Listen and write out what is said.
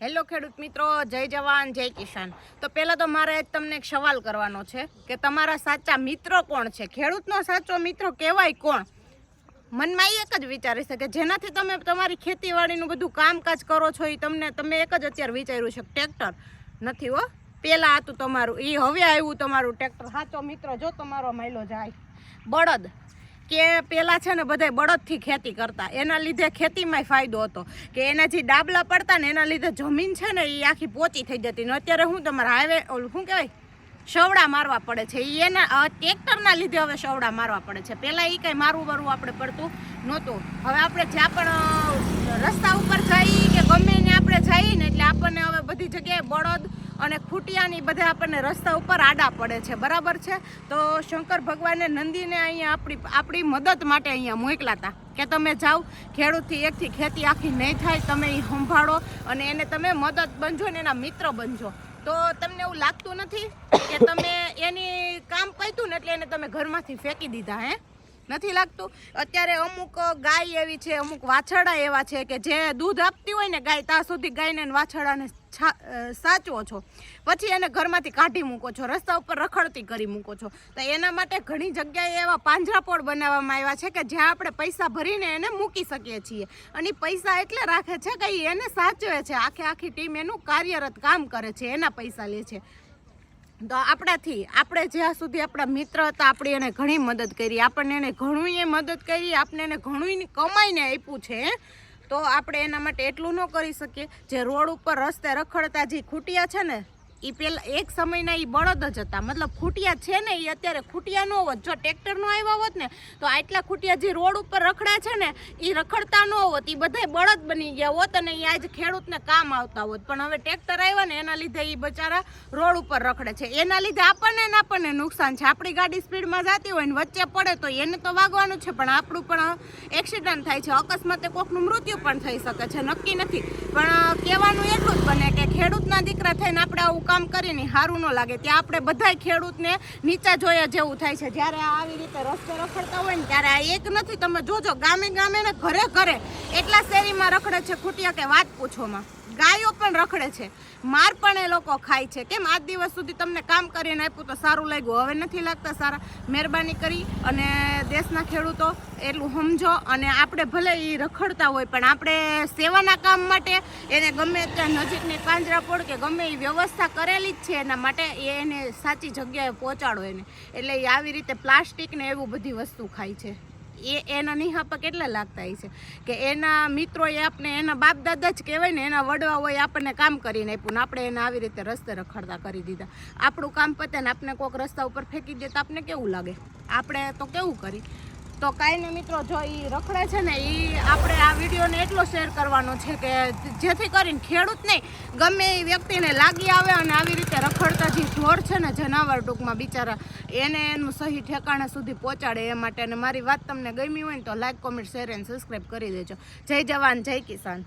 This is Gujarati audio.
હેલો ખેડૂત મિત્રો, જય જવાન જય કિસાન। તો પહેલાં તો મારે તમને એક સવાલ કરવાનો છે કે તમારા સાચા મિત્રો કોણ છે? ખેડૂતનો સાચો મિત્રો કહેવાય કોણ? મનમાં એક જ વિચારે છે કે જેનાથી તમે તમારી ખેતીવાડીનું બધું કામકાજ કરો છો એ તમે એક જ અત્યારે વિચાર્યું છે ટ્રેક્ટર નથી હો, પહેલાં હતું તમારું, એ હવે આવ્યું તમારું ટ્રેક્ટર। સાચો મિત્રો જો તમારો માયલો જાય બળદ, કે પહેલાં છે ને બધા બળદથી ખેતી કરતા, એના લીધે ખેતીમાંય ફાયદો હતો કે એના જે ડાબલા પડતા ને એના લીધે જમીન છે ને એ આખી પોચી થઈ જતી ને અત્યારે હું તમારે હાઈવે ઓલું શું કહેવાય શવડા મારવા પડે છે, એ એના ટ્રેક્ટરના લીધે હવે શવડા મારવા પડે છે। પહેલાં એ કાંઈ મારવું આપણે પડતું નહોતું। હવે આપણે જ્યાં પણ રસ્તા ઉપર જઈએ કે ગમે ને આપણે જઈએ ને એટલે આપણને હવે બધી જગ્યાએ બળદ અને ખૂટિયાની બધા આપણને રસ્તા ઉપર આડા પડે છે, બરાબર છે। તો શંકર ભગવાને નંદીને અહીંયા આપણી મદદ માટે અહીંયા મોકલા હતા કે તમે જાઓ ખેડૂતથી એકથી ખેતી આખી નહીં થાય, તમે એ સંભાળો અને એને તમે મદદ બનજો ને એના મિત્ર બનજો। તો તમને એવું લાગતું નથી કે તમે એની કામ કર્યું ને એટલે એને તમે ઘરમાંથી ફેંકી દીધા? નથી લાગતું? અત્યારે અમુક ગાય એવી છે, અમુક વાછરડા એવા છે કે જે દૂધ આપતી હોય ને ગાય, ત્યાં સુધી ગાયને વાછરડાને સાચવો છો, પછી એને ઘરમાંથી કાઢી મૂકો છો, રસ્તા ઉપર રખડતી કરી મૂકો છો। તો એના માટે ઘણી જગ્યાએ એવા પાંજરાપોળ બનાવવામાં આવ્યા છે કે જ્યાં આપણે પૈસા ભરીને એને મૂકી શકીએ છીએ અને પૈસા એટલે રાખે છે કે એને સાચવે છે, આખી ટીમ એનું કાર્યરત કામ કરે છે, એના પૈસા લે છે। તો આપણે જ્યાં સુધી આપણા મિત્ર હતા આપણે એને ઘણી મદદ કરી, આપણને એને ઘણું એ મદદ કરી, આપણે એને ઘણું કમાઈને આપ્યું છે। તો આપણે એના માટે એટલું ન કરી શકીએ? જે રોડ ઉપર રસ્તે રખડતા જે ખૂટિયા છે ને એ પહેલાં એક સમયના એ બળદ જ હતા, મતલબ ખૂટિયા છે ને એ અત્યારે ખૂટિયા ન હોત, જો ટ્રેક્ટર નો આવ્યા હોત ને તો આટલા ખૂટિયા જે રોડ ઉપર રખડે છે ને એ રખડતા ન હોત, એ બધા બળદ બની ગયા હોત અને એ આજ ખેડૂતને કામ આવતા હોત। પણ હવે ટ્રેક્ટર આવ્યા ને એના લીધે એ બચારા રોડ ઉપર રખડે છે, એના લીધે આપણને નુકસાન છે। આપણી ગાડી સ્પીડમાં જતી હોય ને વચ્ચે પડે તો એને તો વાગવાનું છે, પણ આપણું પણ એક્સિડન્ટ થાય છે, અકસ્માતે કોકનું મૃત્યુ પણ થઈ શકે છે, નક્કી નથી। પણ કહેવાનું એટલું જ બને કે ખેડૂતના દીકરા થઈને આપણે આવું કામ કરીને સારું ન લાગે, ત્યાં આપણે બધાય ખેડૂતને નીચા જોયા જેવું થાય છે। જ્યારે આવી રીતે રસ્તે રખડતા હોય ને ત્યારે આ એક નથી, તમે જોજો ગામે ને ઘરે એટલા શેરીમાં રખડે છે ખૂટિયા કે વાત પૂછોમાં, ગાયો પણ રખડે છે, માર પણ એ લોકો ખાય છે। કેમ? આજ દિવસ સુધી તમને કામ કરીને આપ્યું તો સારું લાગ્યું, હવે નથી લાગતા સારા? મહેરબાની કરી અને દેશના ખેડૂતો એટલું સમજો, અને આપણે ભલે એ રખડતા હોય પણ આપણે સેવાના કામ માટે એને ગમે ત્યાં નજીકની પાંજરાપોળ કે ગમે એ વ્યવસ્થા કરેલી જ છે એના માટે એને સાચી જગ્યાએ પહોંચાડો એને, એટલે એ આવી રીતે પ્લાસ્ટિક ને એવું બધી વસ્તુ ખાય છે। એના નિહાપા કેટલા લાગતા હોય છે કે એના મિત્રો એ આપણે એના બાપ દાદા જ કહેવાય ને, એના વડવા હોય આપણને કામ કરીને આપ્યું ને આપણે એને આવી રીતે રસ્તે રખડતા કરી દીધા। આપણું કામ પતે ને આપણે કોઈક રસ્તા ઉપર ફેંકી દે તો આપણે કેવું લાગે? આપણે તો કેવું કરી? તો કાંઈ ને મિત્રો, જો એ રખડે છે ને એ આપણે આ વિડીયોને એટલો શેર કરવાનો છે કે જેથી કરીને ખેડૂત નહીં ગમે એ વ્યક્તિને લાગી આવે અને આવી રીતે રખડતા જે ઢોર છે ને જનાવર ટૂંકમાં બિચારા એને એનું સહી ઠેકાણા સુધી પહોંચાડે એ માટે। અને મારી વાત તમને ગમી હોય ને તો લાઈક, કોમેન્ટ, શેર અને સબસ્ક્રાઈબ કરી દેજો। જય જવાન જય કિસાન।